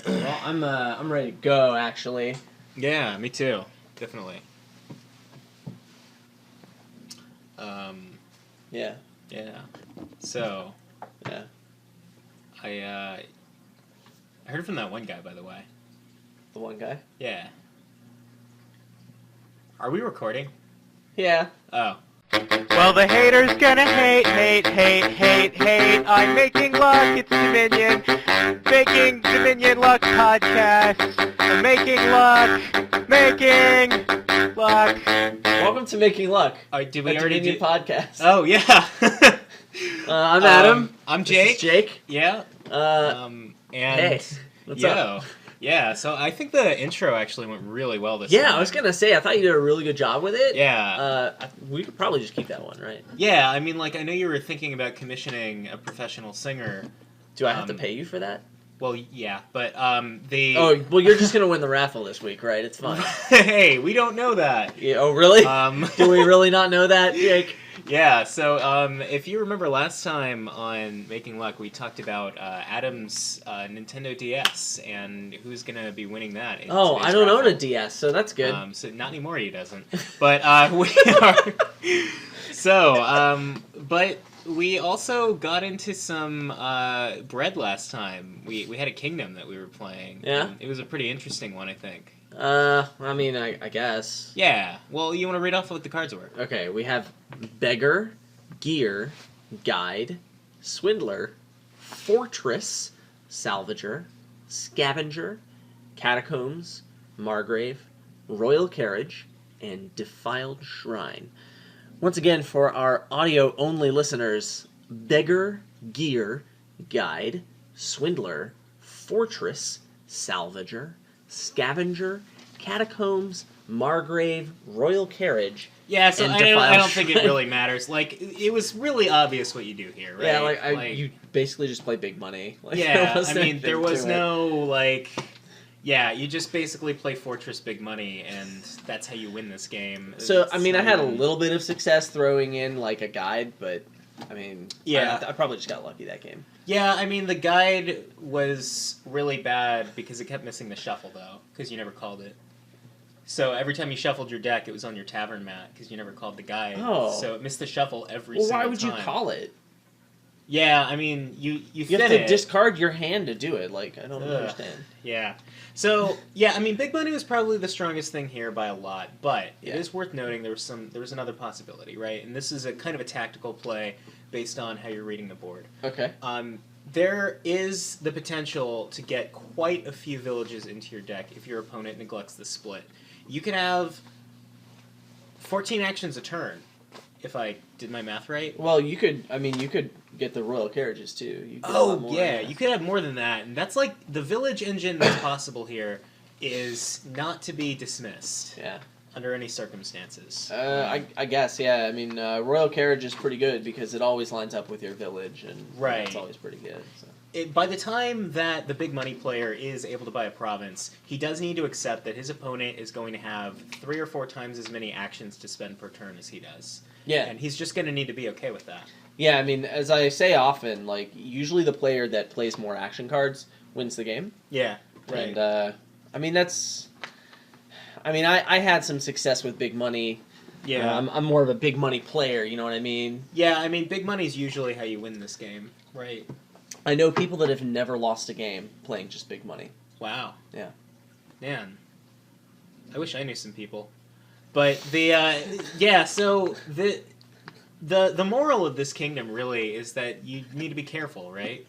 Well, I'm ready to go, actually. Yeah, me too. Definitely. Yeah. Yeah. So, Yeah. I heard from that one guy, by the way. The one guy? Yeah. Are we recording? Yeah. Oh. Well, the haters gonna hate. I'm making luck, it's Dominion. Making Dominion Luck podcast. I'm making luck. Welcome to Making Luck, Did we a already Dominion do... podcast. Oh, yeah. I'm Adam. I'm This Jake. is Jake. Yeah. And hey, what's up? Yeah, so I think the intro actually went really well this time. Yeah, I was gonna say, I thought you did a really good job with it. Yeah. We could probably just keep that one, right? Yeah, I mean, like, I know you were thinking about commissioning a professional singer. Do I have to pay you for that? Well, yeah, but Oh, well, you're just gonna win the raffle this week, right? It's fine. Hey, we don't know that. Yeah, oh, really? Do we really not know that, Jake? Yeah, so if you remember last time on Making Luck, we talked about Adam's Nintendo DS and who's going to be winning that. Oh, I don't own a DS, so that's good. So not anymore, he doesn't. But we are... So, but we also got into some bread last time. We had a kingdom that we were playing. Yeah? It was a pretty interesting one, I think. I mean, I guess. Yeah. Well, you want to read off what the cards were? Okay, we have Beggar, Gear, Guide, Swindler, Fortress, Salvager, Scavenger, Catacombs, Margrave, Royal Carriage, and Defiled Shrine. Once again, for our audio-only listeners, Beggar, Gear, Guide, Swindler, Fortress, Salvager, Scavenger, Catacombs, Margrave, Royal Carriage. Yeah, so and I don't Shrine. think it really matters. Like, it was really obvious what you do here, right? Yeah, like you basically just play big money. Like, yeah, I mean, there was to no, like... Yeah, you just basically play Fortress Big Money, and that's how you win this game. So, I mean, I had a little bit of success throwing in, like, a guide, but, I mean, yeah. I probably just got lucky that game. Yeah, I mean, the guide was really bad because it kept missing the shuffle, though, because you never called it. So every time you shuffled your deck, it was on your tavern mat because you never called the guide. Oh. So it missed the shuffle every single time. Well, why would you call it? Yeah, I mean, you have to discard your hand to do it. Like, I don't understand. Yeah. So, yeah, I mean, Big Money was probably the strongest thing here by a lot, but Yeah. it is worth noting there was another possibility, right? And this is a kind of a tactical play based on how you're reading the board. Okay. There is the potential to get quite a few villages into your deck if your opponent neglects the split. You can have 14 actions a turn, if I did my math right. Well, you could get the Royal Carriages, too. You could get a lot more, yeah, you could have more than that. And that's like, the village engine that's possible here is not to be dismissed. Yeah. Under any circumstances. I guess, yeah. I mean, Royal Carriage is pretty good because it always lines up with your village, and right. It's always pretty good. So. By the time that the big money player is able to buy a province, he does need to accept that his opponent is going to have 3 or 4 times as many actions to spend per turn as he does. Yeah. And he's just going to need to be okay with that. Yeah, I mean, as I say often, like, usually the player that plays more action cards wins the game. Yeah, right. And, I mean, that's... I mean, I had some success with big money. Yeah. I'm more of a big money player, you know what I mean? Yeah, I mean, big money's usually how you win this game, right? I know people that have never lost a game playing just big money. Wow. Yeah. Man. I wish I knew some people. But the, so the moral of this kingdom really is that you need to be careful, right?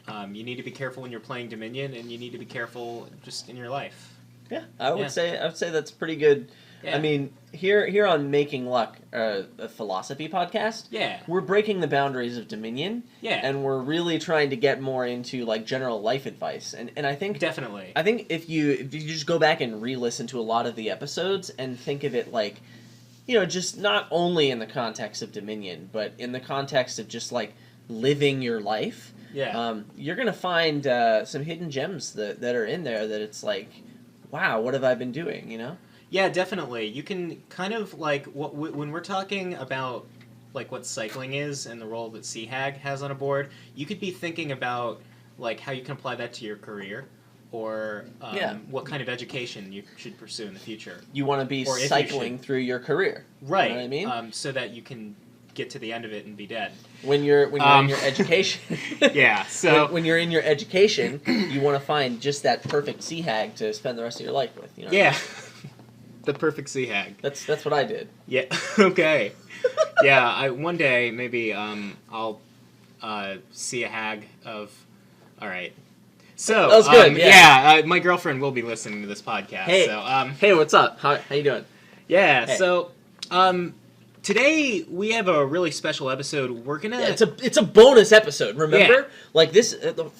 You need to be careful when you're playing Dominion, and you need to be careful just in your life. Yeah, I would say that's pretty good. Yeah. I mean, here on Making Luck, a philosophy podcast, yeah, we're breaking the boundaries of Dominion, yeah, and we're really trying to get more into like general life advice. And I think definitely, I think if you just go back and re-listen to a lot of the episodes and think of it like, you know, just not only in the context of Dominion, but in the context of just like living your life. Yeah, you're gonna find some hidden gems that are in there that it's like, wow, what have I been doing, you know? Yeah, definitely. You can kind of, like, when we're talking about, like, what cycling is and the role that Sea Hag has on a board, you could be thinking about, like, how you can apply that to your career. or Yeah. what kind of education you should pursue in the future. You want to be Or if you cycling through your career. Right. You know what I mean? So that you can get to the end of it and be dead. When you're in your education. Yeah, so... when you're in your education, you want to find just that perfect sea hag to spend the rest of your life with. You know what I Yeah. mean? The perfect sea hag. That's what I did. Yeah, okay. Yeah, one day, maybe, I'll see a hag of... Alright. So, that was good, my girlfriend will be listening to this podcast. Hey, so, hey, what's up? How you doing? yeah, Hey. so, today we have a really special episode. We're gonna... Yeah, it's a bonus episode. Remember, Yeah. like this.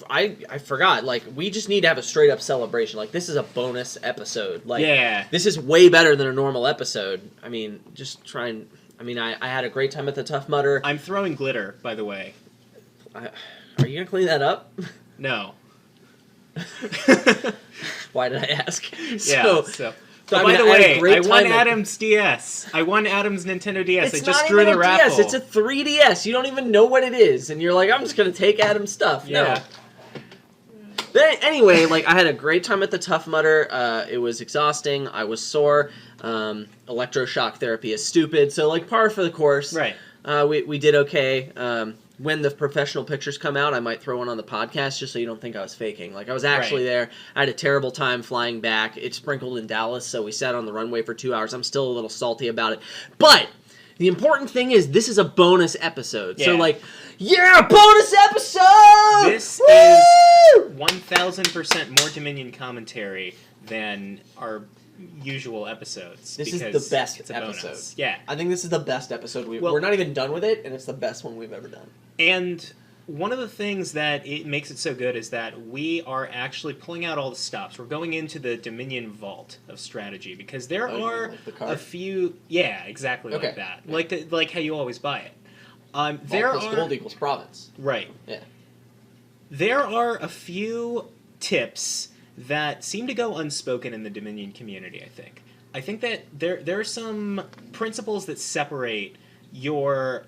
I forgot. Like we just need to have a straight up celebration. Like this is a bonus episode. Like Yeah. this is way better than a normal episode. I mean, just try and. I mean, I had a great time at the Tough Mudder. I'm throwing glitter, by the way. Are you gonna clean that up? No. Why did I ask? Yeah, So Oh, I by mean, the I had a way, great I won time at- Adam's DS. I won Adam's Nintendo DS. it's I just not drew even the a raffle. DS. It's a 3DS. You don't even know what it is, and you're like, I'm just gonna take Adam's stuff. Yeah. No. But anyway, like I had a great time at the Tough Mudder. It was exhausting. I was sore. Electroshock therapy is stupid. So like par for the course. Right. We did okay. When the professional pictures come out, I might throw one on the podcast just so you don't think I was faking. Like I was actually there. I had a terrible time flying back. It sprinkled in Dallas, so we sat on the runway for 2 hours. I'm still a little salty about it. But the important thing is this is a bonus episode. Yeah. So like, yeah, bonus episode! This Woo! is 1,000% more Dominion commentary than our usual episodes. This is because the best it's a bonus. episode. Yeah. I think this is the best episode Well- we're not even done with it, and it's the best one we've ever done. And one of the things that it makes it so good is that we are actually pulling out all the stops. We're going into the Dominion vault of strategy because there Oh, you mean are like the card? a few. Yeah, exactly Okay. like that. Yeah. Like how you always buy it. Vault There plus are gold equals province. right. Yeah. There are a few tips that seem to go unspoken in the Dominion community, I think that there are some principles that separate your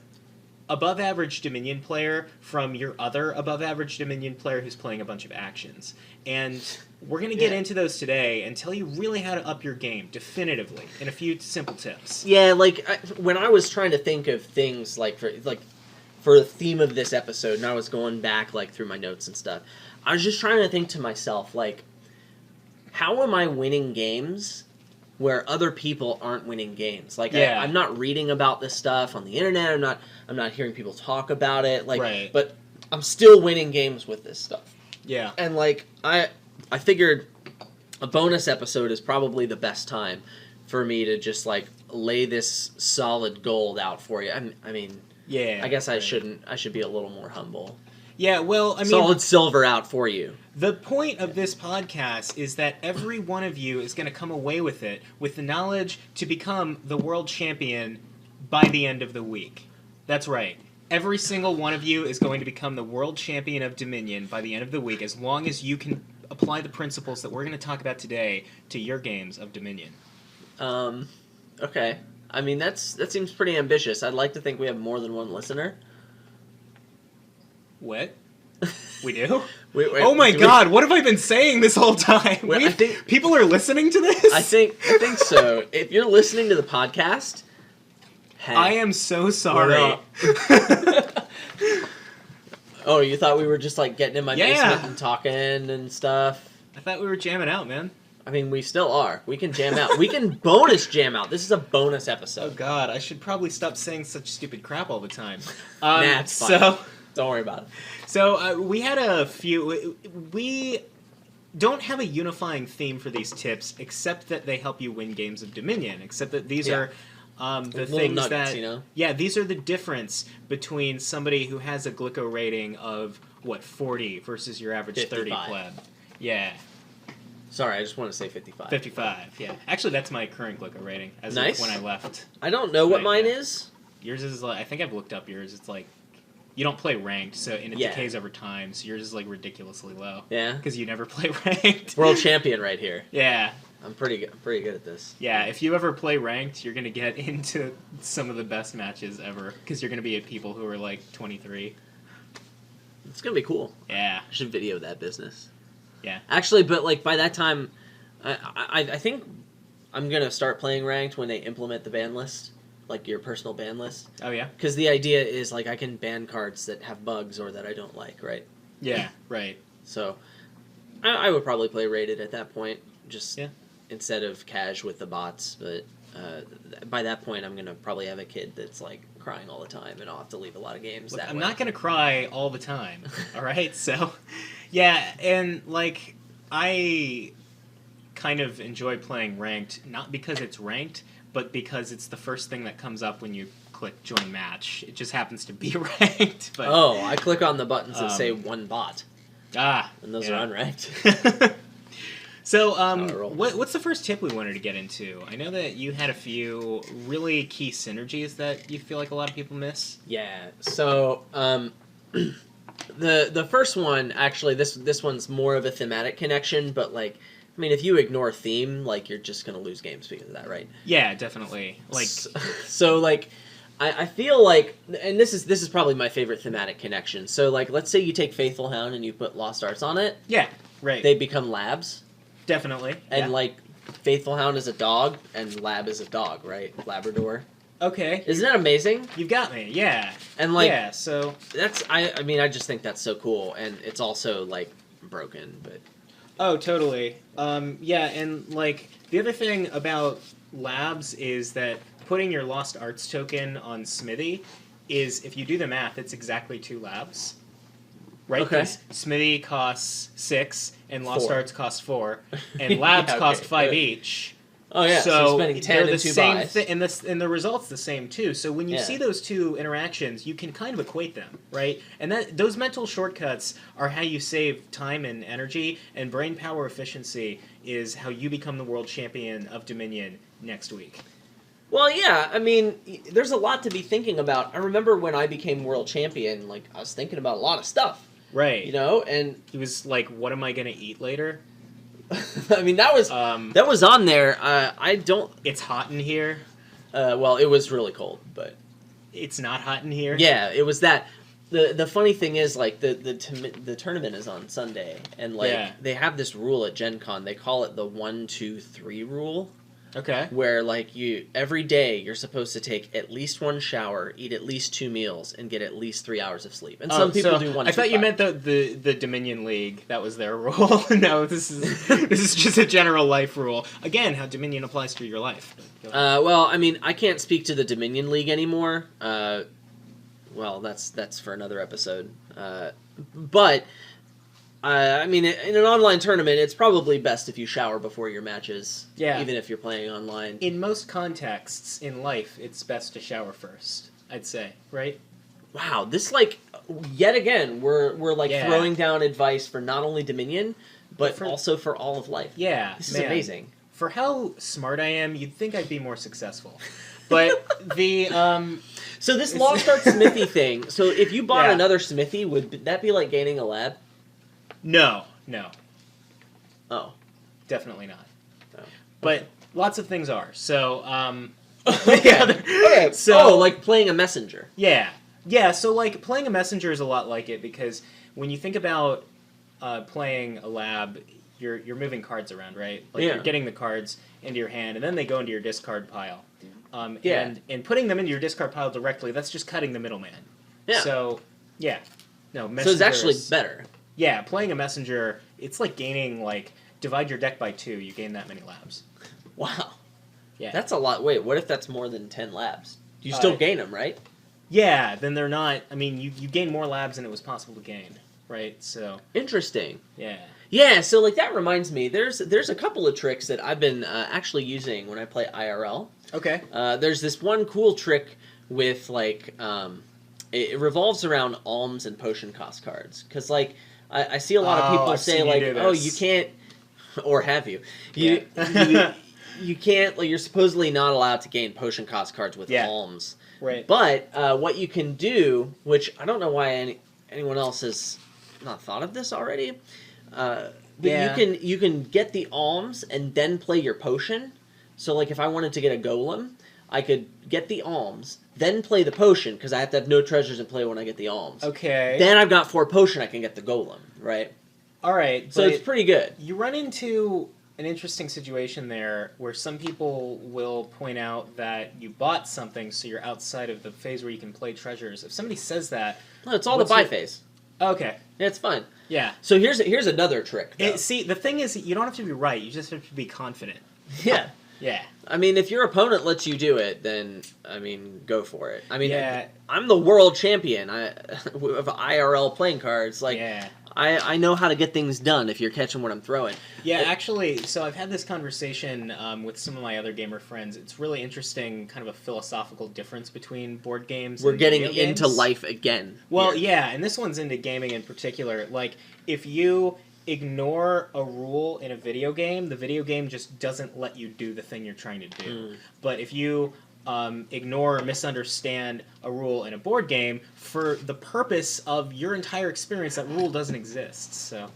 above average Dominion player from your other above average Dominion player who's playing a bunch of actions. And we're going to get Yeah. into those today and tell you really how to up your game definitively in a few simple tips. Yeah, like when I was trying to think of things like for the theme of this episode, and I was going back like through my notes and stuff, I was just trying to think to myself like, how am I winning games where other people aren't winning games? Like Yeah. I'm not reading about this stuff on the internet. I'm not hearing people talk about it. Like, Right. but I'm still winning games with this stuff. Yeah. And like I figured a bonus episode is probably the best time for me to just like lay this solid gold out for you. I mean, Yeah. I guess I right. shouldn't. I should be a little more humble. Yeah, well, I mean, Solid silver out for you. the point of this podcast is that every one of you is going to come away with it with the knowledge to become the world champion by the end of the week. That's right. Every single one of you is going to become the world champion of Dominion by the end of the week, as long as you can apply the principles that we're going to talk about today to your games of Dominion. Okay. I mean, that seems pretty ambitious. I'd like to think we have more than one listener. What? We do? Wait, Oh my do we- god, what have I been saying this whole time? Wait, I think- People are listening to this? I think so. If you're listening to the podcast, hey. I am so sorry. Oh, you thought we were just like getting in my Yeah. basement and talking and stuff? I thought we were jamming out, man. I mean, we still are. We can jam out. We can bonus jam out. This is a bonus Oh episode. god, I should probably stop saying such stupid crap all the time. Nah, it's fine. So, Don't worry about it. we had a few. We don't have a unifying theme for these tips, except that they help you win games of Dominion. Except that these Yeah. are the Little things nuggets, that you know? Yeah, these are the difference between somebody who has a Glico rating of 40 versus your average 30 55. pleb. Yeah. Sorry, I just want to say 55. 55, yeah. Actually, that's my current Glico rating as Nice. of when I left. I don't know what Right, mine yeah. is. Yours is like, I think I've looked up yours. It's like, you don't play ranked, so and it Yeah. decays over time, so yours is like ridiculously low. Yeah. Because you never play ranked. World champion right here. Yeah. I'm pretty good. I'm pretty good at this. Yeah, if you ever play ranked, you're going to get into some of the best matches ever. Because you're going to be at people who are like 23. It's gonna be cool. Yeah. I should video that business. Yeah. Actually, but like by that time, I think I'm gonna start playing ranked when they implement the ban list, like your personal ban list. Oh yeah. Because the idea is like I can ban cards that have bugs or that I don't like, right? Yeah. Right. So I would probably play rated at that point, just Yeah. instead of cash with the bots. But by that point, I'm gonna probably have a kid that's like crying all the time, and I'll have to leave a lot of games. Look, that I'm way. not gonna cry all the time. All right. So, yeah, and like I kind of enjoy playing ranked, not because it's ranked, but because it's the first thing that comes up when you click join match. It just happens to be ranked. But, Oh, I click on the buttons that say one bot, and those are unranked. So, roll. what's the first tip we wanted to get into? I know that you had a few really key synergies that you feel like a lot of people miss. Yeah. So the first one, actually, this one's more of a thematic connection, but like, I mean, if you ignore theme, like you're just gonna lose games because of that, right? Yeah, definitely. Like, so like, I feel like, and this is probably my favorite thematic connection. So like, let's say you take Faithful Hound and you put Lost Arts on it, yeah, right. they become labs, Definitely. and yeah. like, Faithful Hound is a dog and Lab is a dog, right? Labrador. Okay. Isn't that amazing? You've got me, yeah. And like, yeah, so... that's I mean, I just think that's so cool, and it's also like broken, but. Oh, totally. Yeah, and like, the other thing about labs is that putting your Lost Arts token on Smithy is, if you do the math, it's exactly 2 labs. Right? Okay. 'Cause Smithy costs 6, and Lost 4. Arts costs 4, and labs Yeah, okay, cost 5 good. each. Oh yeah, so spending 10 they're and the 2 same buys. and the result's the same too. So when you Yeah. see those two interactions, you can kind of equate them, right? And that those mental shortcuts are how you save time and energy, and brain power efficiency is how you become the world champion of Dominion next week. Well, yeah, I mean, there's a lot to be thinking about. I remember when I became world champion, like, I was thinking about a lot of stuff, Right. you know, and He was like, "What am I gonna eat later?" I mean, that was on there. I don't. It's hot in here. Well, it was really cold, but It's not hot in here. yeah, it was that. The funny thing is, like, the tournament is on Sunday, and like Yeah. they have this rule at Gen Con. They call it the 1, 2, 3 rule. Okay. Where like every day you're supposed to take at least 1 shower, eat at least 2 meals, and get at least 3 hours of sleep. And some people do 1. I thought you meant the Dominion League. That was their rule. No, this is just a general life rule. Again, how Dominion applies to your life. Well, I mean, I can't speak to the Dominion League anymore. Well, that's for another episode. But I mean, in an online tournament, it's probably best if you shower before your matches. Yeah. Even if you're playing online. In most contexts in life, it's best to shower first, I'd say, right? Wow, this like yet again we're like Yeah. throwing down advice for not only Dominion, but for- also for all of life. Yeah. This is man. amazing. For how smart I am, you'd think I'd be more successful. But the So this Lost Arts Smithy thing. So if you bought Yeah. another Smithy, would that be like gaining a lab? no, Oh. definitely not. Oh. But lots of things are. So Okay. Okay. So- like playing a messenger. Yeah, so like playing a messenger is a lot like it, because when you think about playing a lab, you're moving cards around, right? Like Yeah. you're getting the cards into your hand, and then they go into your discard pile. Yeah. And putting them into your discard pile directly, that's just cutting the middleman. Yeah. So, yeah. No, So it's actually messengers- better. Yeah, playing a messenger, it's like gaining, like, divide your deck by 2, you gain that many labs. Wow. Yeah. That's a lot. Wait, what if that's more than 10 labs? You still gain them, right? Yeah, then they're not, I mean, you gain more labs than it was possible to gain, right? So, Interesting. yeah. Yeah, so like that reminds me, there's a couple of tricks that I've been actually using when I play IRL. Okay. There's this one cool trick with like it revolves around alms and potion cost cards, because like I see a lot of people I've say seen you like, do oh, this. you can't, or have you? You, Yeah. you can't, like, you're supposedly not allowed to gain potion cost cards with Yeah. alms. Right. But what you can do, which I don't know why anyone else has not thought of this already, but Yeah. you can get the alms and then play your potion. So like if I wanted to get a golem, I could get the alms, then play the potion, because I have to have no treasures in play when I get the alms. Okay. Then I've got 4 potion, I can get the golem, right? All right, So it's pretty good. You run into an interesting situation there where some people will point out that you bought something, so you're outside of the phase where you can play treasures. If somebody says that... No, it's all the buy phase. Okay. Yeah, it's fine. Yeah. So here's another trick, though. See, the thing is, you don't have to be right. You just have to be confident. Yeah. Yeah. I mean, if your opponent lets you do it, then, I mean, go for it. I mean, yeah. I'm the world champion of IRL playing cards. Like, yeah. I know how to get things done if you're catching what I'm throwing. Yeah, actually, so I've had this conversation with some of my other gamer friends. It's really interesting, kind of a philosophical difference between board games We're and getting video games. into life again. Well, here. yeah, and this one's into gaming in particular. Like, if you ignore a rule in a video game, the video game just doesn't let you do the thing you're trying to do. But if you ignore or misunderstand a rule in a board game, for the purpose of your entire experience, that rule doesn't exist. So,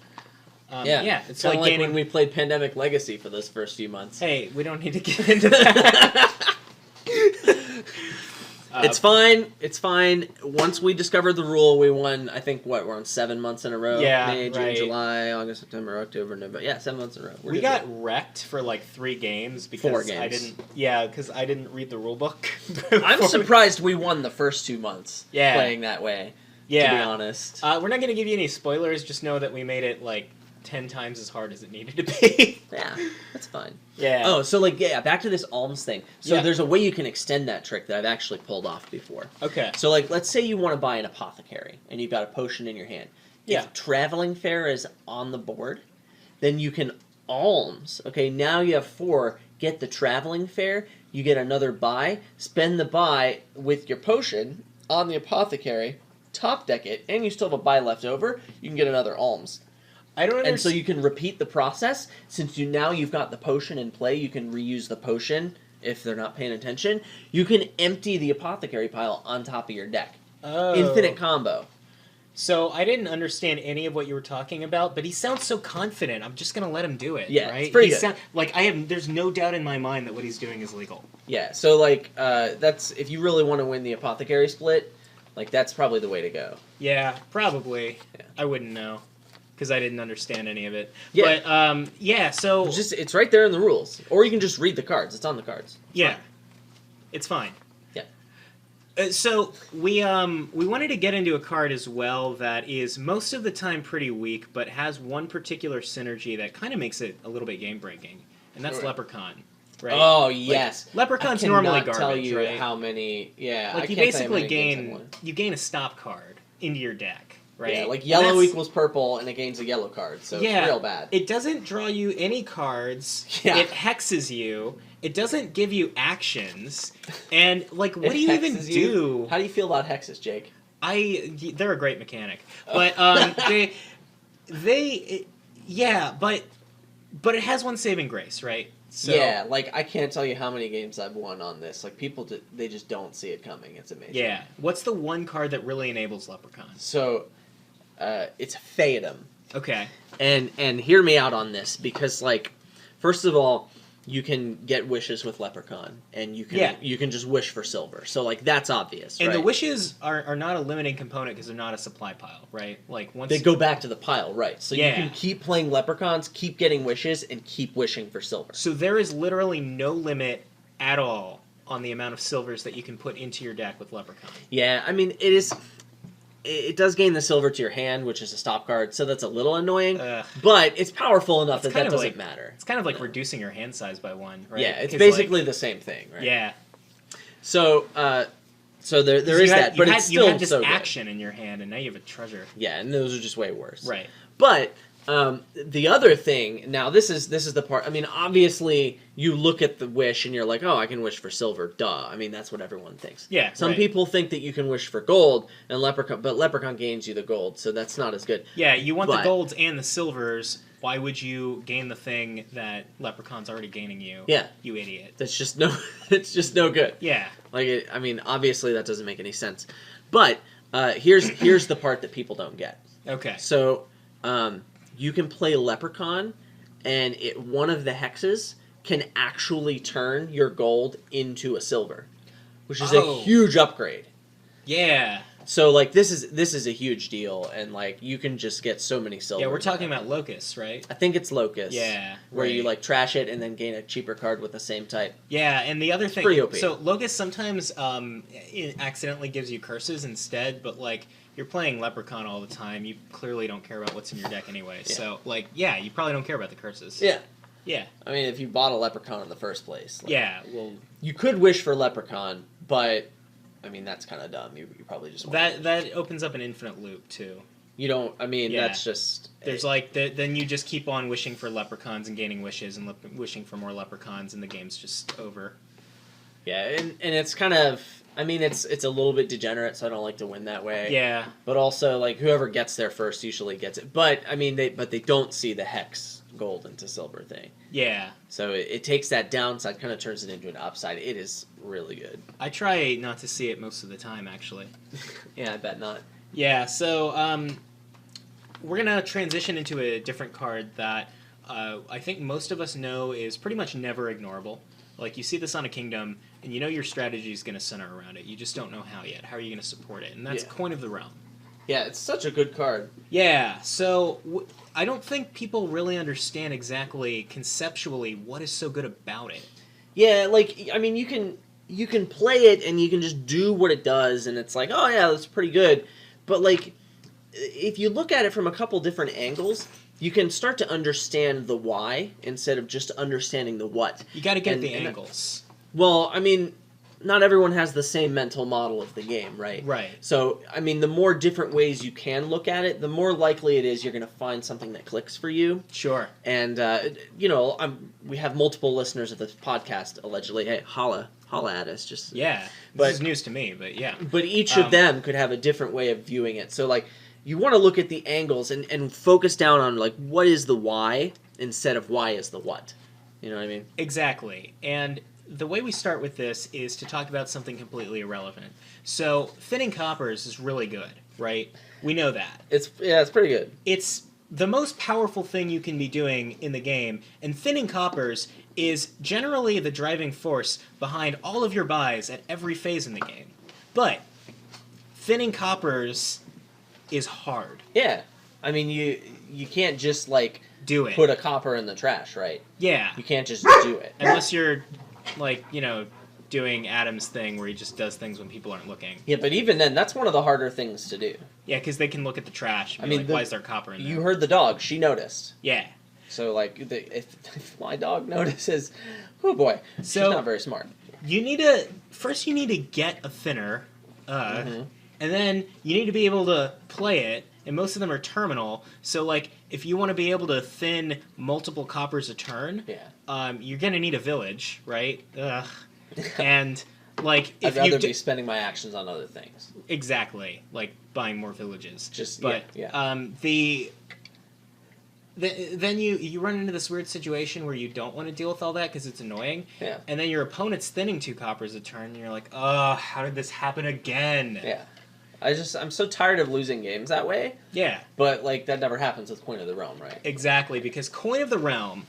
yeah, it's like gaining... when we played Pandemic Legacy for those first few months. Hey, we don't need to get into that. It's fine. It's fine. Once we discovered the rule, we won, I think, we're on 7 months in a row? Yeah, May, June, right. July, August, September, October, November. Yeah, 7 months in a row. We got wrecked for like 3 games because 4 games. because I didn't read the rule book. I'm surprised we won the first 2 months Yeah. playing that way, Yeah. to be honest. We're not going to give you any spoilers, just know that we made it like 10 times as hard as it needed to be. Yeah, that's fine. Yeah. Oh, so back to this alms thing. So Yeah. there's a way you can extend that trick that I've actually pulled off before. Okay. So let's say you want to buy an apothecary and you've got a potion in your hand. Yeah. If traveling fair is on the board, then you can alms. Okay, now you have 4. Get the traveling fair. You get another buy. Spend the buy with your potion on the apothecary. Top deck it, and you still have a buy left over. You can get another alms. I don't understand. And so you can repeat the process. Since you've got the potion in play, you can reuse the potion if they're not paying attention. You can empty the apothecary pile on top of your deck. Oh. Infinite combo. So I didn't understand any of what you were talking about, but he sounds so confident. I'm just gonna let him do it. Yeah, right? it's pretty good. There's no doubt in my mind that what he's doing is legal. Yeah, so that's if you really want to win the apothecary split, that's probably the way to go. Yeah, probably. Yeah. I wouldn't know because I didn't understand any of it. Yeah. But yeah, so It's right there in the rules, or you can just read the cards. It's on the cards. yeah, it's fine. Yeah. So we wanted to get into a card as well that is most of the time pretty weak, but has one particular synergy that kind of makes it a little bit game breaking, and that's Sure. Leprechaun. Right? Oh yes, Leprechaun's I normally cannot garbage, tell you right? how many. Yeah, Like I you can't tell you how basically many games I've won. gain a stop card into your deck, right? Yeah, And yellow that's- equals purple, and it gains a yellow card, so Yeah, it's real bad. It doesn't draw you any cards. Yeah. It hexes you. It doesn't give you actions. And what do you even hexes do? you. How do you feel about hexes, Jake? They're a great mechanic, but but it has one saving grace, right? So, Yeah, I can't tell you how many games I've won on this. People, they just don't see it coming. It's amazing. Yeah. What's the one card that really enables Leprechaun? So, it's Phaeton. Okay. And hear me out on this, because, first of all, you can get wishes with Leprechaun, and you can just wish for silver. So, that's obvious, And right? the wishes are not a limiting component because they're not a supply pile, right? Once They go back to the pile, right. So Yeah. you can keep playing Leprechauns, keep getting wishes, and keep wishing for silver. So there is literally no limit at all on the amount of silvers that you can put into your deck with Leprechaun. Yeah, I mean, it does gain the silver to your hand, which is a stop card, so that's a little annoying. But it's powerful enough that doesn't matter. It's kind of like reducing your hand size by 1, right? Yeah, it's 'Cause, basically the same thing, right? Yeah. So there is that, but it's still you had this so good. action in your hand, and now you have a treasure. Yeah, and those are just way worse. Right. But the other thing, now this is the part. I mean, obviously you look at the wish and you're like, oh, I can wish for silver. Duh. I mean, that's what everyone thinks. Yeah. Some people think that you can wish for gold, and but Leprechaun gains you the gold, so that's not as good. Yeah, you want the But- golds and the silvers. Why would you gain the thing that Leprechaun's already gaining you? Yeah. You idiot. That's just no. It's just no good. Yeah. I mean, obviously that doesn't make any sense. But here's the part that people don't get. Okay. So you can play Leprechaun, and one of the hexes can actually turn your gold into a silver, which is a huge upgrade. Yeah. So like this is a huge deal, and like you can just get so many silver. Yeah, we're talking about Locust, right? I think it's Locust. Yeah, where you right. like trash it and then gain a cheaper card with the same type. Yeah, and the other thing, pretty OP. so Locust sometimes it accidentally gives you curses instead, but like you're playing Leprechaun all the time, you clearly don't care about what's in your deck anyway. Yeah. So like, yeah, you probably don't care about the curses. Yeah. Yeah. I mean, if you bought a Leprechaun in the first place, like, Yeah. Well, you could wish for Leprechaun, but I mean that's kind of dumb. You probably just want that opens up an infinite loop too. You don't. I mean, Yeah. that's just. There's like then you just keep on wishing for leprechauns and gaining wishes and wishing for more leprechauns, and the game's just over. Yeah, and it's kind of. I mean, it's a little bit degenerate, so I don't like to win that way. Yeah. But also, like whoever gets there first usually gets it. But I mean, they don't see the hex gold into silver thing. Yeah. So it takes that downside, kind of turns it into an upside. It is really good. I try not to see it most of the time, actually. Yeah, I bet not. Yeah. So we're gonna transition into a different card that I think most of us know is pretty much never ignorable. Like, you see this on a kingdom, and you know your strategy is going to center around it. You just don't know how yet. How are you going to support it? And that's Yeah. Coin of the Realm. Yeah, it's such a good card. Yeah, so I don't think people really understand exactly, conceptually, what is so good about it. Yeah, like, I mean, you can play it, and you can just do what it does, and it's like, oh yeah, that's pretty good. But, like, if you look at it from a couple different angles, you can start to understand the why instead of just understanding the what. You got to get the angles. Well, I mean, not everyone has the same mental model of the game, right? Right. So, I mean, the more different ways you can look at it, the more likely it is you're going to find something that clicks for you. Sure. And, you know, we have multiple listeners of this podcast, allegedly. Hey, holla at us. Just Yeah. But- This is news to me, but yeah. But each of them could have a different way of viewing it. So, like, you want to look at the angles and focus down on, like, what is the why instead of why is the what. You know what I mean? Exactly. And the way we start with this is to talk about something completely irrelevant. So, thinning coppers is really good, right? We know that. It's pretty good. It's the most powerful thing you can be doing in the game, and thinning coppers is generally the driving force behind all of your buys at every phase in the game. But thinning coppers is hard. Yeah. I mean, you can't just, like, Do it. put a copper in the trash, right? Yeah. You can't just do it. Unless you're, like, you know, doing Adam's thing where he just does things when people aren't looking. Yeah, but even then, that's one of the harder things to do. Yeah, because they can look at the trash and I be mean, like, why is there copper in there? You heard the dog. She noticed. Yeah. So, like, if my dog notices, oh boy, she's So- not very smart. You need to get a thinner, and then you need to be able to play it, and most of them are terminal, so, like, if you want to be able to thin multiple coppers a turn, you're going to need a village, right? Ugh. And, like, I'd if rather you... be spending my actions on other things. Exactly, like buying more villages. Just, but yeah. Then you run into this weird situation where you don't want to deal with all that because it's annoying. Yeah. And then your opponent's thinning 2 coppers a turn, and you're like, oh, how did this happen again? Yeah. I'm so tired of losing games that way. Yeah. But, like, that never happens with Coin of the Realm, right? Exactly, because Coin of the Realm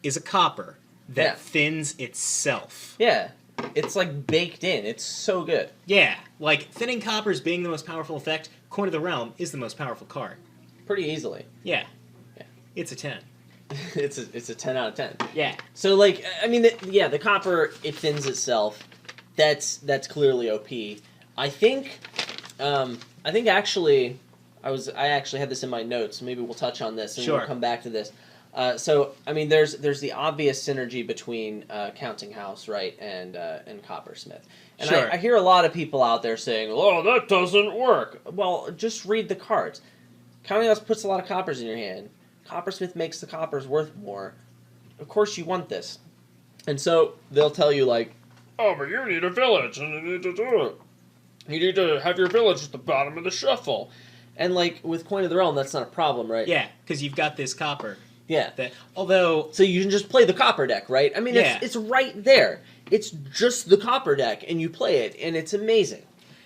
is a copper that thins itself. Yeah. It's, like, baked in. It's so good. Yeah. Like, thinning coppers being the most powerful effect, Coin of the Realm is the most powerful card. Pretty easily. Yeah. Yeah. It's a 10. It's a 10 out of 10. Yeah. So, like, I mean, the copper, it thins itself. That's clearly OP. I think actually, I actually had this in my notes. So maybe we'll touch on this and Sure. we'll come back to this. So, I mean, there's the obvious synergy between Counting House, right, and Coppersmith. And Sure. I hear a lot of people out there saying, "Oh, that doesn't work." Well, just read the cards. Counting House puts a lot of coppers in your hand. Coppersmith makes the coppers worth more. Of course you want this. And so they'll tell you, like, "Oh, but you need a village, and you need to do it. You need to have your village at the bottom of the shuffle." And, like, with Coin of the Realm, that's not a problem, right? Yeah, because you've got this copper. Yeah. Although... So you can just play the copper deck, right? I mean, Yeah. it's right there. It's just the copper deck, and you play it, and it's amazing.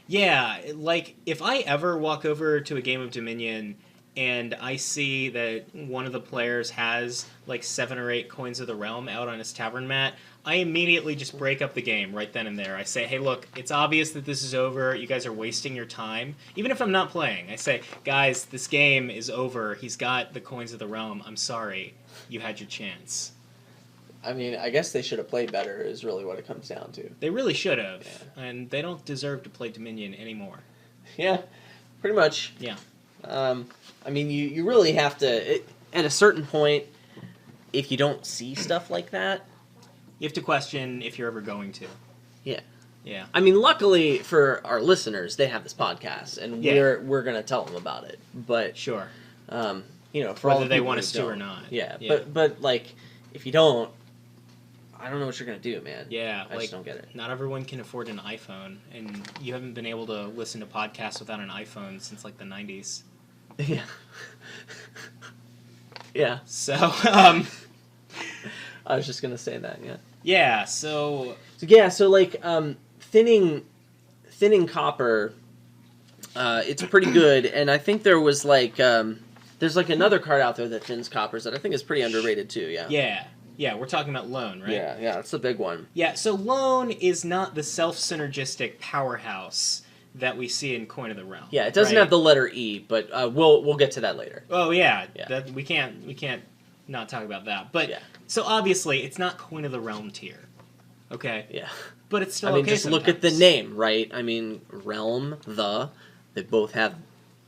Yeah, like, if I ever walk over to a game of Dominion and I see that one of the players has like 7 or 8 coins of the realm out on his tavern mat, I immediately just break up the game right then and there. I say, hey, look, it's obvious that this is over. You guys are wasting your time. Even if I'm not playing, I say, guys, this game is over. He's got the coins of the realm. I'm sorry. You had your chance. I mean, I guess they should have played better is really what it comes down to. They really should have, and they don't deserve to play Dominion anymore. Yeah, pretty much. Yeah. I mean, you really have to, at a certain point, if you don't see stuff like that... You have to question if you're ever going to. Yeah. Yeah. I mean, luckily for our listeners, they have this podcast, and we're going to tell them about it. But sure. You know, for whether all the they people want who us to don't. or not. Yeah, but like, if you don't, I don't know what you're going to do, man. Yeah. I just don't get it. Not everyone can afford an iPhone, and you haven't been able to listen to podcasts without an iPhone since like the 90s. Yeah. Yeah. So, I was just going to say that, yeah. Yeah, so like, thinning copper, it's pretty good, and I think there was, like, there's, like, another card out there that thins coppers that I think is pretty underrated, too, yeah. Yeah, we're talking about Loan, right? Yeah, that's the big one. Yeah, so Loan is not the self-synergistic powerhouse that we see in Coin of the Realm. Yeah, it doesn't have the letter E, but we'll get to that later. Oh, yeah. We can't not talk about that. But, so obviously, it's not Coin of the Realm tier. Okay? Yeah. But it's still okay just sometimes. Look at the name, right? I mean, Realm, they both have...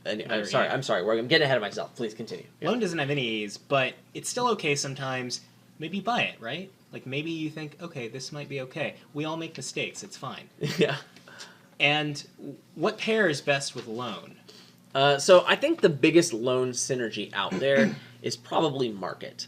I'm sorry, I'm getting ahead of myself. Please continue. Yeah. Loan doesn't have any E's, but it's still okay sometimes. Maybe buy it, right? Like, maybe you think, okay, this might be okay. We all make mistakes. It's fine. Yeah. And what pairs best with Loan? So I think the biggest loan synergy out there is probably Market.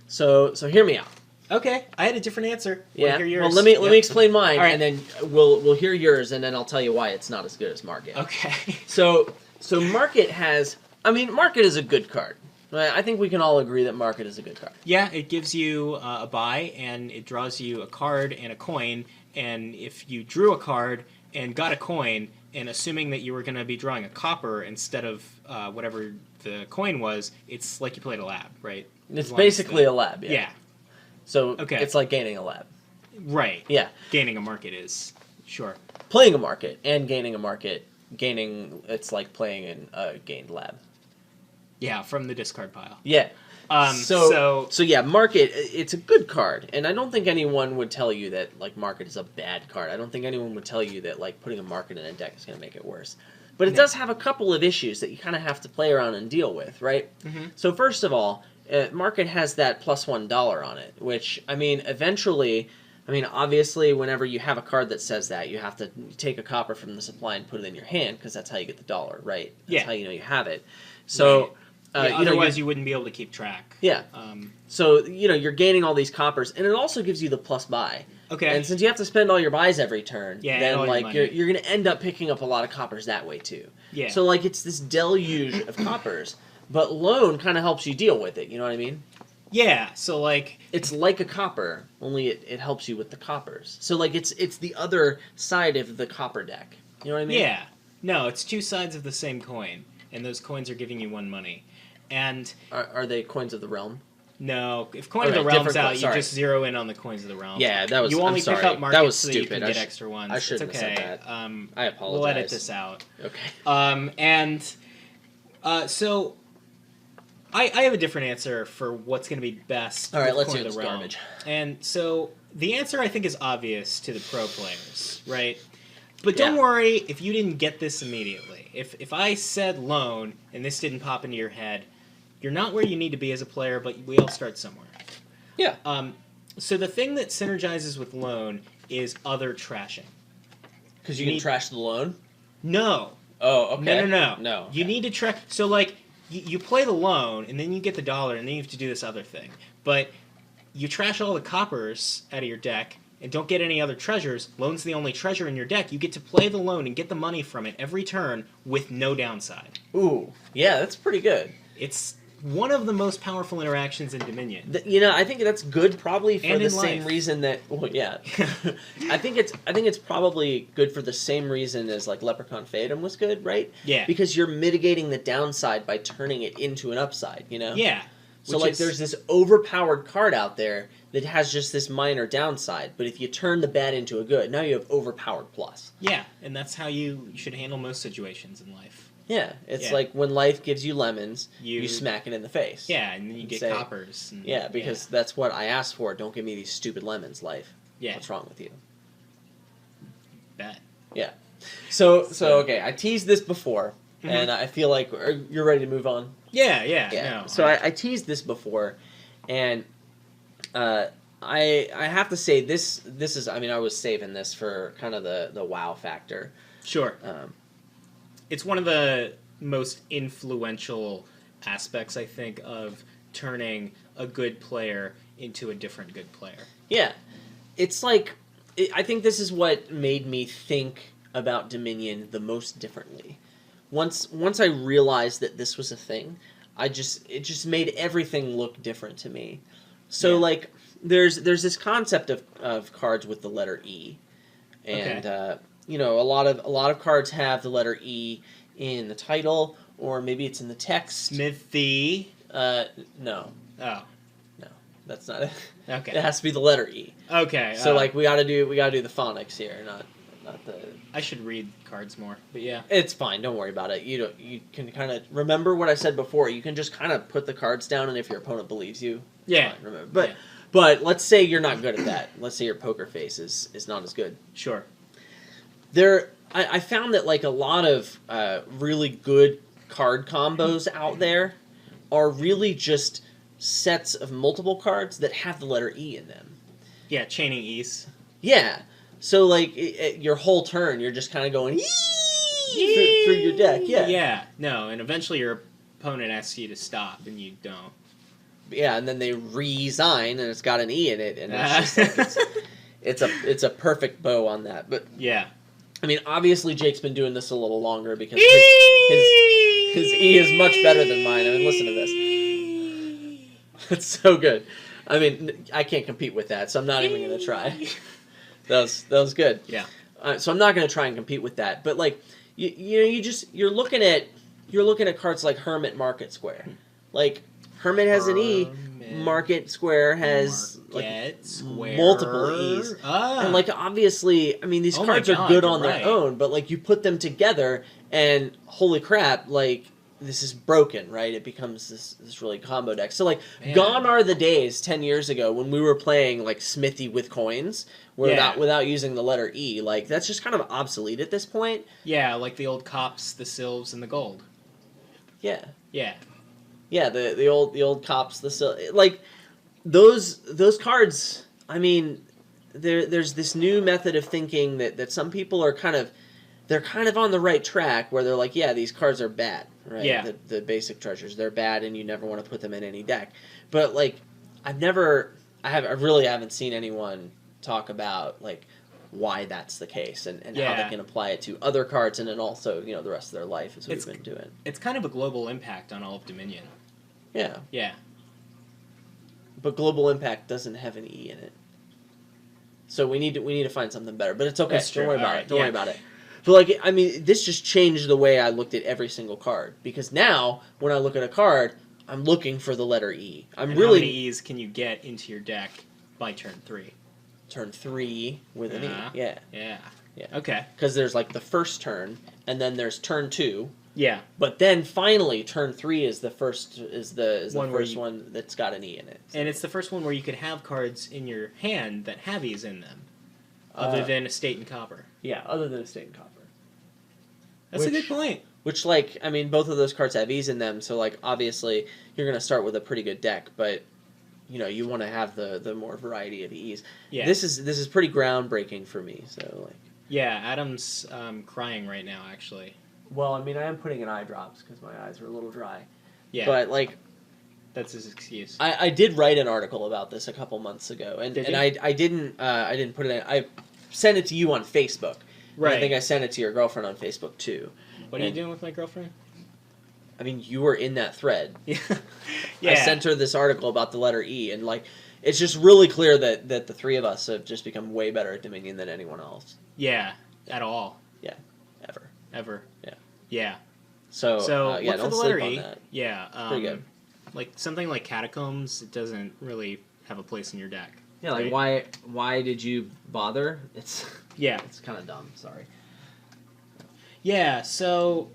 So hear me out. Okay, I had a different answer. Yeah. Hear yours? Well, let me explain mine, right. and then we'll hear yours, and then I'll tell you why it's not as good as Market. Okay. So Market has. I mean, Market is a good card. I think we can all agree that Market is a good card. Yeah, it gives you a buy, and it draws you a card and a coin. And if you drew a card and got a coin, and assuming that you were going to be drawing a copper instead of whatever the coin was, it's like you played a lab, right? It's basically a lab, yeah. So it's like gaining a lab. Right. Yeah. Gaining a market is, sure. Playing a market and gaining a market, it's like playing in a gained lab. Yeah, from the discard pile. Yeah. So yeah, Market, it's a good card, and I don't think anyone would tell you that like Market is a bad card. I don't think anyone would tell you that like putting a Market in a deck is going to make it worse. But it does have a couple of issues that you kind of have to play around and deal with, right? Mm-hmm. So first of all, Market has that +$1 on it, which, I mean, eventually, obviously, whenever you have a card that says that, you have to take a copper from the supply and put it in your hand, because that's how you get the dollar, right? That's how you know you have it. So... Right. Otherwise, you wouldn't be able to keep track. Yeah. So, you're gaining all these coppers, and it also gives you the plus buy. Okay. And since you have to spend all your buys every turn, then, like, you're going to end up picking up a lot of coppers that way, too. Yeah. So, like, it's this deluge of coppers, but Loan kind of helps you deal with it, you know what I mean? Yeah, so, like... It's like a copper, only it helps you with the coppers. So, like, it's the other side of the copper deck. You know what I mean? Yeah. No, it's two sides of the same coin, and those coins are giving you 1 money. And are they coins of the realm? No, if Coin of the Realm's out, you just zero in on the coins of the realm. Yeah, that was. You only pick up markets that was so stupid. that you can get extra ones. I shouldn't it's okay. have said that. I apologize. We'll edit this out. Okay. So I have a different answer for what's going to be best. All right, let's Coin hear of the this Realm. garbage. And so the answer I think is obvious to the pro players, right? But don't worry if you didn't get this immediately. If I said Loan and this didn't pop into your head, you're not where you need to be as a player, but we all start somewhere. Yeah. So the thing that synergizes with Loan is other trashing. Because you can trash the Loan? No. Oh, okay. No. You need to trash... So, like, you play the Loan, and then you get the dollar, and then you have to do this other thing. But you trash all the coppers out of your deck, and don't get any other treasures. Loan's the only treasure in your deck. You get to play the Loan and get the money from it every turn with no downside. Ooh. Yeah, that's pretty good. It's one of the most powerful interactions in Dominion. I think that's good, probably for And the in same life. reason that. Well, yeah, I think it's probably good for the same reason as like Leprechaun Fatum was good, right? Yeah. Because you're mitigating the downside by turning it into an upside. Yeah. So like, there's this overpowered card out there that has just this minor downside, but if you turn the bad into a good, now you have overpowered plus. Yeah, and that's how you should handle most situations in life. Yeah, it's Yeah. like when life gives you lemons, you You- smack it in the face. Yeah, and then you get Say- coppers. And, Yeah, because that's what I asked for. Don't give me these stupid lemons, life. Yeah. What's wrong with you? Bet. Yeah. So okay, I teased this before, Mhm. and I feel like you're ready to move on. Yeah. No, So I teased this before, and I have to say this is, I mean, I was saving this for kind of the wow factor. Sure. Um, It's one of the most influential aspects, I think, of turning a good player into a different good player. Yeah, it's like I think this is what made me think about Dominion the most differently. Once I realized that this was a thing, it just made everything look different to me. So Yeah. like there's this concept of cards with the letter E, and Okay. a lot of cards have the letter E in the title, or maybe it's in the text. Smithy. No, Oh. that's not it. Okay. It has to be the letter E. Okay. So like we gotta do the phonics here, not the. I should read cards more, but yeah. It's fine. Don't worry about it. You can kind of remember what I said before. You can just kind of put the cards down, and if your opponent believes you, Yeah. fine, remember. Yeah. But let's say you're not good at that. Let's say your poker face is not as good. Sure. I found that like a lot of really good card combos out there are really just sets of multiple cards that have the letter E in them. Yeah, chaining E's. Yeah. So like your whole turn, you're just kind of going through your deck. Yeah. Yeah. No, and eventually your opponent asks you to stop, and you don't. Yeah, and then they resign, and it's got an E in it, and it's just like it's a perfect bow on that. But Yeah. I mean, obviously Jake's been doing this a little longer because his E is much better than mine. I mean, listen to this. It's so good. I mean, I can't compete with that, so I'm not even going to try. That was good. Yeah. So I'm not going to try and compete with that. But like, you're looking at cards like Hermit, Market Square. Like Hermit has an E. Market Square has Square. multiple E's. And like obviously, I mean, these Oh my cards God, are good you're on right. their own, but like you put them together, and holy crap, like this is broken, right? It becomes this really combo deck. So like, Man. gone are the days 10 years ago when we were playing like Smithy with coins, without using the letter E. Like that's just kind of obsolete at this point. Yeah, like the old cops, the sylves, and the gold. Yeah. Yeah. Yeah, the old cops, like those cards. I mean, there's this new method of thinking that some people are kind of on the right track where they're like, yeah, these cards are bad, right? Yeah. The basic treasures, they're bad, and you never want to put them in any deck. But like, I really haven't seen anyone talk about like why that's the case and how Yeah. they can apply it to other cards and then also the rest of their life as we've It's- been doing. It's kind of a global impact on all of Dominion. Yeah. Yeah. But Global Impact doesn't have an E in it, so we need to find something better. But it's okay. That's true. Don't worry about All it. right, Don't worry yeah. about it. But like, I mean, this just changed the way I looked at every single card, because now when I look at a card, I'm looking for the letter E. I'm And really how many E's can you get into your deck by turn 3? turn 3 with an Uh-huh. E. Yeah, Yeah. Yeah. Okay. because there's like the first turn, and then there's turn 2. Yeah. But then finally, turn 3 is the first One where first you- one that's got an E in it. And it's the first one where you could have cards in your hand that have E's in them, other than Estate and Copper. Yeah, other than Estate and Copper. That's a Which- good point. Which, like, I mean, both of those cards have E's in them, so, like, obviously, you're going to start with a pretty good deck, but, you want to have the more variety of E's. Yeah. This is pretty groundbreaking for me, so, like... Yeah, Adam's crying right now, actually. Well, I mean, I am putting in eye drops, because my eyes are a little dry. Yeah. But, like... That's his excuse. I did write an article about this a couple months ago, and Did you? I didn't put it in... I sent it to you on Facebook. And Right. I think I sent it to your girlfriend on Facebook, too. What are you and- doing with my girlfriend? I mean, you were in that thread. Yeah. I sent her this article about the letter E, and like, it's just really clear that the three of us have just become way better at Dominion than anyone else. Yeah, at all. Yeah, ever. Yeah. Yeah. So look for don't the letter sleep E. on that. Yeah. Pretty good. Like something like Catacombs, it doesn't really have a place in your deck. Yeah, like why did you bother? It's kind of dumb. Sorry. Yeah. So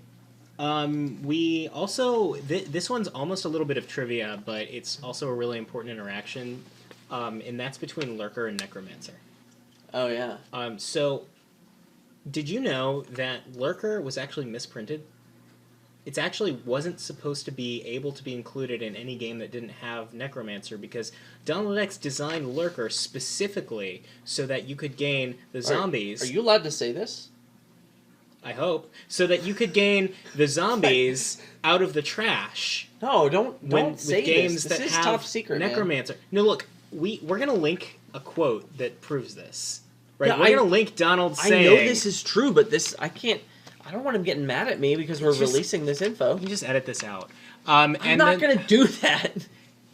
we also this one's almost a little bit of trivia, but it's also a really important interaction, and that's between Lurker and Necromancer. Oh yeah. So did you know that Lurker was actually misprinted? It actually wasn't supposed to be able to be included in any game that didn't have Necromancer, because Donald X designed Lurker specifically so that you could gain the zombies. Are you allowed to say this? I hope. So that you could gain the zombies out of the trash. No, don't say with games this. that This is have top secret, Necromancer. man. No, look, we're gonna link a quote that proves this. Right? Yeah, we're gonna link Donald saying. I know this is true, but I can't. I don't want him getting mad at me because we're releasing this info. You just edit this out. I'm not going to do that.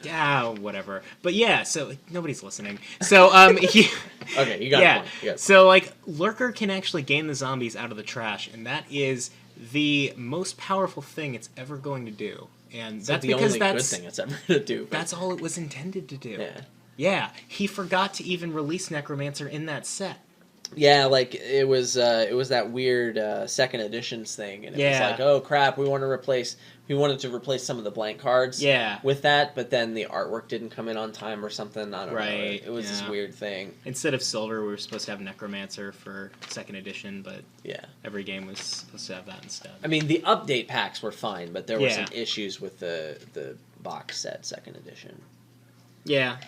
Yeah, whatever. But yeah, so nobody's listening. So Okay, you got yeah. a point. You got a point. So like Lurker can actually gain the zombies out of the trash, and that is the most powerful thing it's ever going to do. And It's that's like the because only that's good thing it's ever going to do. But... That's all it was intended to do. Yeah. Yeah, he forgot to even release Necromancer in that set. Yeah, like it was that weird second editions thing, and it was like, oh crap, we wanted to replace some of the blank cards. Yeah. With that, but then the artwork didn't come in on time or something. I don't know. Right. It was this weird thing. Instead of Silver, we were supposed to have Necromancer for second edition, but yeah, every game was supposed to have that instead. I mean, the update packs were fine, but there were some issues with the box set second edition. Yeah.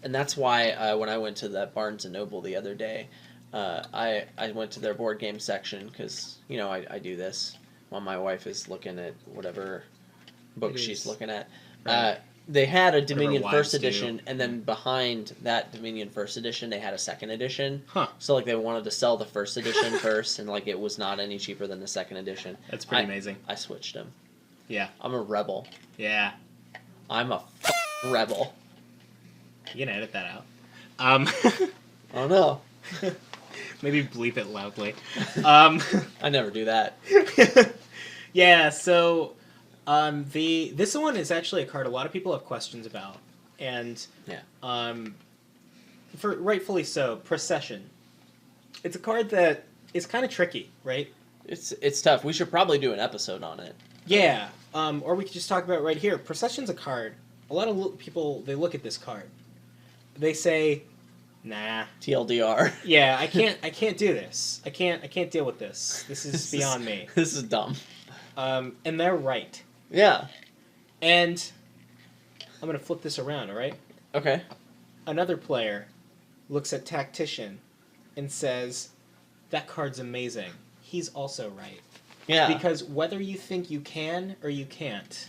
And that's why when I went to that Barnes & Noble the other day, I went to their board game section because, I do this while my wife is looking at whatever book she's looking at. Right. They had a Dominion Whatever First wives do. Edition, and then behind that Dominion First Edition, they had a second edition. Huh. So, like, they wanted to sell the first edition first, and, like, it was not any cheaper than the second edition. That's pretty amazing. I switched them. Yeah. I'm a rebel. Yeah. I'm a rebel. You can edit that out. Oh, no. Maybe bleep it loudly. I never do that. Yeah, so this one is actually a card a lot of people have questions about, and for rightfully so, Procession. It's a card that is kind of tricky, right? It's tough. We should probably do an episode on it. Yeah, or we could just talk about it right here. Procession's a card. A lot of people, they look at this card. They say, nah. TLDR. Yeah, I can't do this. I can't deal with this. This is beyond me. This is dumb. And they're right. Yeah. And I'm going to flip this around, all right? Okay. Another player looks at Tactician and says, that card's amazing. He's also right. Yeah. Because whether you think you can or you can't,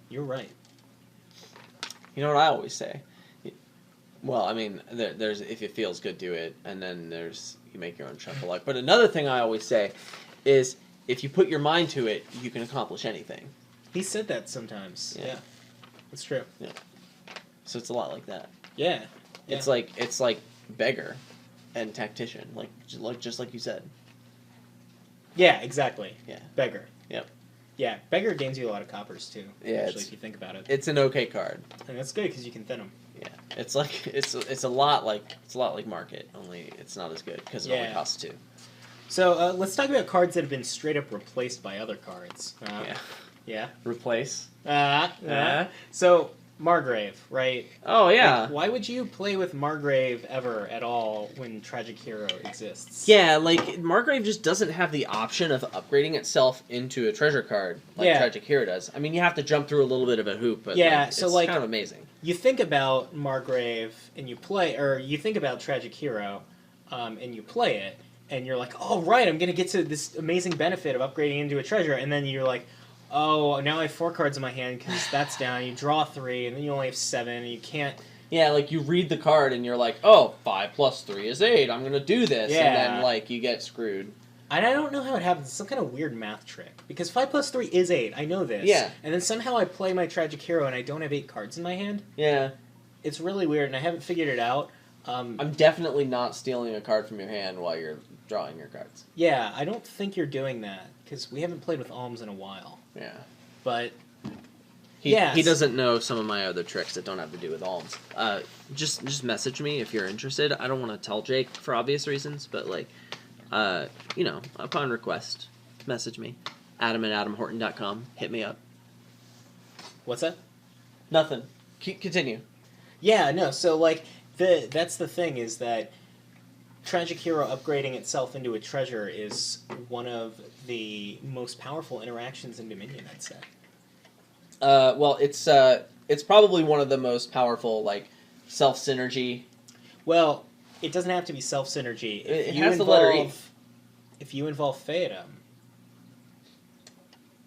you're right. You know what I always say? Well, I mean, there's if it feels good, do it, and then there's you make your own shuffle luck. But another thing I always say is if you put your mind to it, you can accomplish anything. He said that sometimes. Yeah. That's true. Yeah. So it's a lot like that. Yeah. It's like Beggar and Tactician, just like you said. Yeah, exactly. Yeah. Beggar. Yep. Yeah, Beggar gains you a lot of coppers too. Yeah, actually, if you think about it. It's an okay card. And that's good because you can thin them. Yeah, it's like it's a lot like Market, only it's not as good because it only costs 2. So let's talk about cards that have been straight up replaced by other cards. Yeah. Replace. So Margrave, right? Oh yeah. Like, why would you play with Margrave ever at all when Tragic Hero exists? Yeah, like Margrave just doesn't have the option of upgrading itself into a treasure card like Tragic Hero does. I mean, you have to jump through a little bit of a hoop, but it's kind of amazing. You think about Margrave and you play, or you think about Tragic Hero, and you play it, and you're like, oh right, I'm gonna get to this amazing benefit of upgrading into a treasure, and then you're like, oh, now I have 4 cards in my hand because that's down. You draw 3, and then you only have 7, and you can't... Yeah, like, you read the card, and you're like, oh, 5 plus 3 is 8. I'm going to do this. Yeah. And then, like, you get screwed. And I don't know how it happens. It's some kind of weird math trick. Because 5 plus 3 is 8. I know this. Yeah. And then somehow I play my Tragic Hero and I don't have 8 cards in my hand. Yeah. It's really weird, and I haven't figured it out. I'm definitely not stealing a card from your hand while you're drawing your cards. Yeah, I don't think you're doing that, because we haven't played with Alms in a while. Yeah. But, He doesn't know some of my other tricks that don't have to do with alms. Just message me if you're interested. I don't want to tell Jake for obvious reasons, but like, upon request, message me. Adam@adamhorton.com. Hit me up. What's that? Nothing. Continue. Yeah, no, so like, that's the thing, is that Tragic Hero upgrading itself into a treasure is one of the most powerful interactions in Dominion, I'd say. Well, it's probably one of the most powerful, like, self-synergy. Well, it doesn't have to be self-synergy. It has the letter E. If you involve Phaeton.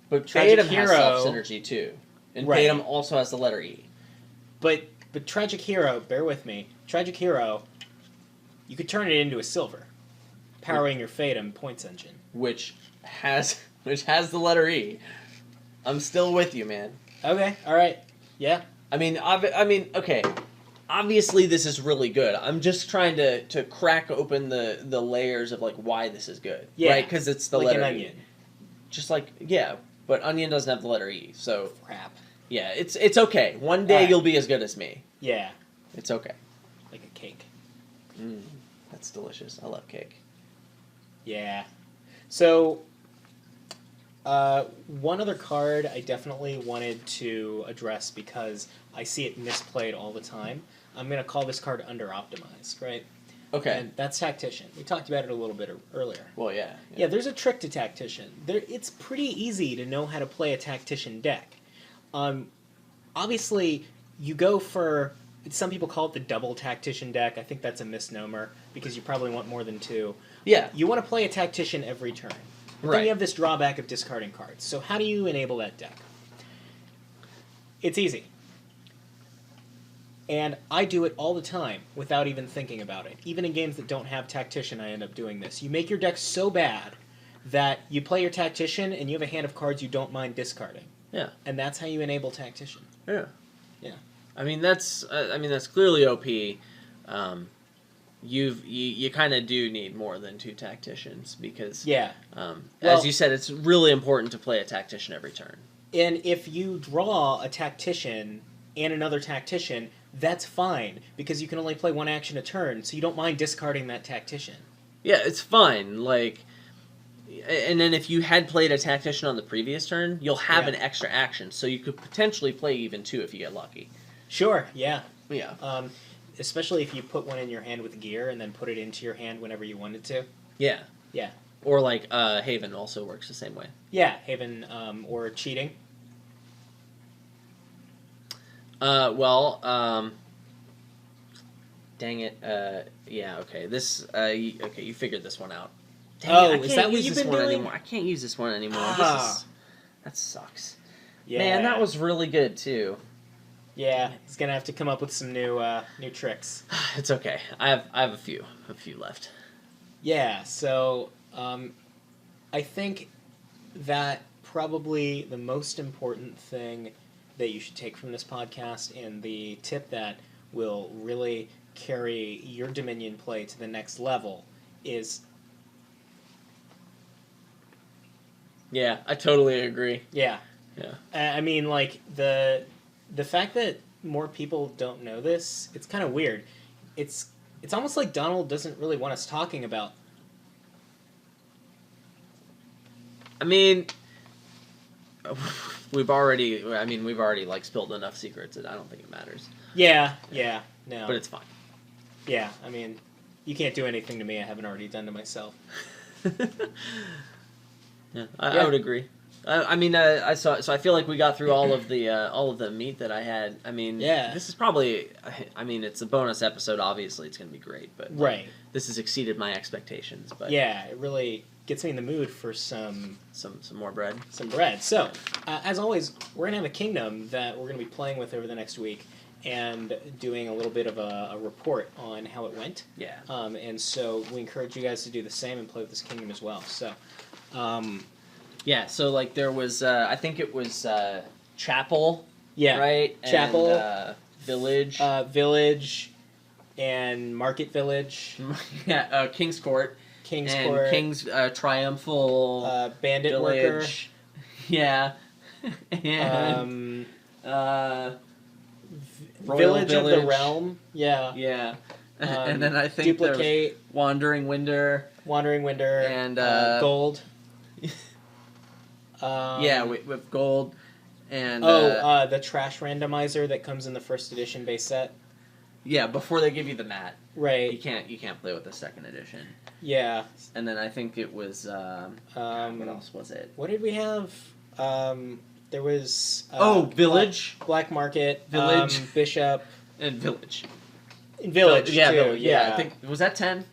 But Tragic Phaeton has Hero- self-synergy, too. And Right. Phaeton also has the letter E. But Tragic Hero, bear with me, Tragic Hero, you could turn it into a silver, powering your Phaeton points engine. Which has the letter E. I'm still with you, man. Okay, alright, yeah. I mean, okay. Obviously, this is really good. I'm just trying to crack open the layers of, like, why this is good. Yeah. Right? Because it's the like letter an E. onion. Just like, yeah. But onion doesn't have the letter E, so... Crap. Yeah, it's okay. One day Alright. you'll be as good as me. Yeah, It's okay. like a cake. That's delicious. I love cake. Yeah. So, one other card I definitely wanted to address because I see it misplayed all the time. I'm going to call this card under-optimized, right? Okay. And that's Tactician. We talked about it a little bit earlier. Well, yeah. Yeah, there's a trick to Tactician. It's pretty easy to know how to play a Tactician deck. Obviously, you go for... Some people call it the double Tactician deck. I think that's a misnomer, because you probably want more than 2. Yeah. You want to play a Tactician every turn. But then you have this drawback of discarding cards. So how do you enable that deck? It's easy. And I do it all the time without even thinking about it. Even in games that don't have Tactician, I end up doing this. You make your deck so bad that you play your Tactician and you have a hand of cards you don't mind discarding. Yeah. And that's how you enable Tactician. Yeah. Yeah. I mean that's clearly OP. You kind of do need more than 2 tacticians because Yeah. as you said, it's really important to play a tactician every turn. And if you draw a Tactician and another Tactician, that's fine, because you can only play 1 action a turn, so you don't mind discarding that Tactician. Yeah, it's fine. Like, and then if you had played a tactician on the previous turn, you'll have an extra action, so you could potentially play even 2 if you get lucky. Sure, yeah. Yeah. Especially if you put one in your hand with gear and then put it into your hand whenever you wanted to. Yeah. Yeah. Or like Haven also works the same way. Yeah, Haven, or cheating. Dang it. Yeah, okay. Okay, you figured this one out. Dang it, is that what you've been doing? anymore. I can't use this one anymore. Ah. That sucks. Yeah. Man, that was really good too. Yeah, he's gonna have to come up with some new tricks. It's okay. I have a few left. Yeah, so I think that probably the most important thing that you should take from this podcast, and the tip that will really carry your Dominion play to the next level, is... Yeah, I totally agree. Yeah. Yeah. I mean, like, the fact that more people don't know this, it's kind of weird. It's almost like Donald doesn't really want us talking about... I mean, we've already like spilled enough secrets that I don't think it matters. Yeah, no. But it's fine. Yeah, I mean, you can't do anything to me I haven't already done to myself. Yeah, I would agree. So I feel like we got through all of the meat that I had. I mean, Yeah. this is probably, it's a bonus episode. Obviously, it's going to be great, but Right. this has exceeded my expectations. But Yeah, it really gets me in the mood for some more bread. bread. So, as always, we're going to have a kingdom that we're going to be playing with over the next week, and doing a little bit of a report on how it went. Yeah. And so we encourage you guys to do the same and play with this kingdom as well. So, yeah. So like there was, I think it was chapel. yeah, Right. Chapel, and, village. village, and market village, yeah. King's Court. King's and Court, King's Triumphal bandit Village. Yeah. worker, and Royal village of the Village. realm. Yeah. Yeah. And then I think there was duplicate, Wandering Winder. wandering winder, And, gold. Yeah, with gold. And the trash randomizer that comes in the first edition base set. yeah, before they give you the mat, you Right. can't play with the second edition. Yeah. And then I think it was what else was it? What did we have? There was Village Black Market, Village. Bishop, and Village. Village. Yeah, too. Village. Yeah, I think was that 10?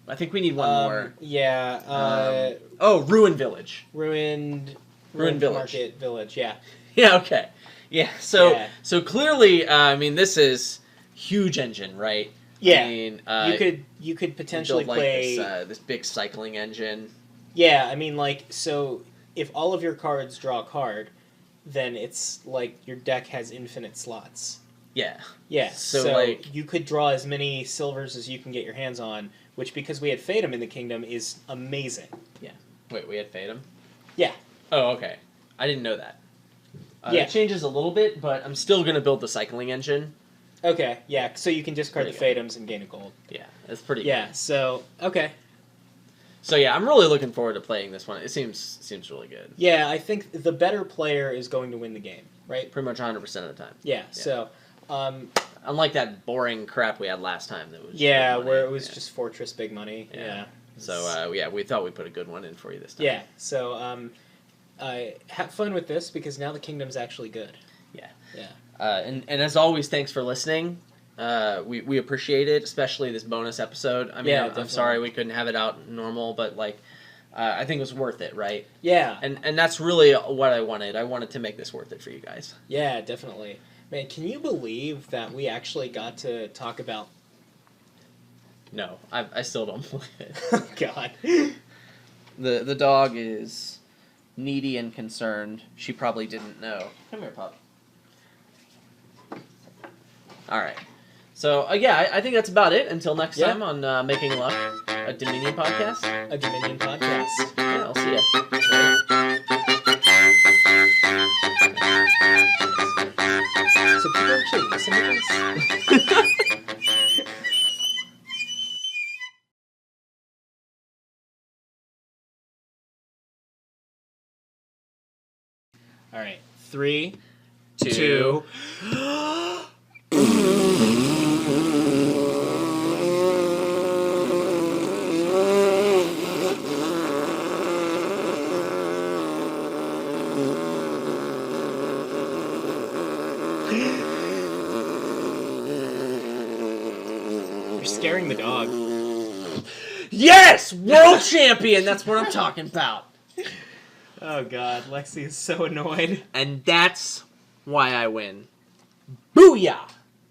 I think we need one more. Yeah. Ruin Village. Ruined Village. Market Village. Yeah. Yeah. Okay. Yeah. So Yeah. so clearly, I mean, this is huge engine, right? Yeah. I mean, You could potentially build, like, play. this big cycling engine. Yeah, I mean, like, so if all of your cards draw a card, then it's like your deck has infinite slots. Yeah. Yeah, So, so like- you could draw as many silvers as you can get your hands on, which, because we had Fatum in the kingdom, is amazing. Wait, we had Fatum? Yeah. Oh, okay. I didn't know that. Yeah. It changes a little bit, but I'm still going to build the cycling engine. Okay, yeah, so you can discard the Pretty Fatums and gain a gold. Yeah, it's pretty Yeah, good. so, okay. So yeah, I'm really looking forward to playing this one. It seems really good. Yeah, I think the better player is going to win the game, right? Pretty much 100% of the time. Yeah, so... Unlike that boring crap we had last time that was yeah, big money. where it was Yeah. just Fortress big money. Yeah. So yeah, we thought we'd put a good one in for you this time. Yeah, so have fun with this, because now the kingdom's actually good. Yeah. Yeah. And as always, thanks for listening. We appreciate it, especially this bonus episode. I mean, Yeah, I'm definitely. sorry we couldn't have it out normal, but like, I think it was worth it, right? Yeah. And that's really what I wanted. I wanted to make this worth it for you guys. Yeah, definitely. Man, can you believe that we actually got to talk about... No, I still don't believe it. Oh, God. The dog is needy and concerned. She probably didn't know. Come here, pup. All right. So, yeah, I think that's about it. Until next Yeah. time on Making Luck, a Dominion podcast. A Dominion podcast. Yeah, I'll see ya. So people actually listen to this? All right. 3, 2... You're scaring the dog. Yes! World champion! That's what I'm talking about. Oh, God. Lexi is so annoyed. And that's why I win. Booyah!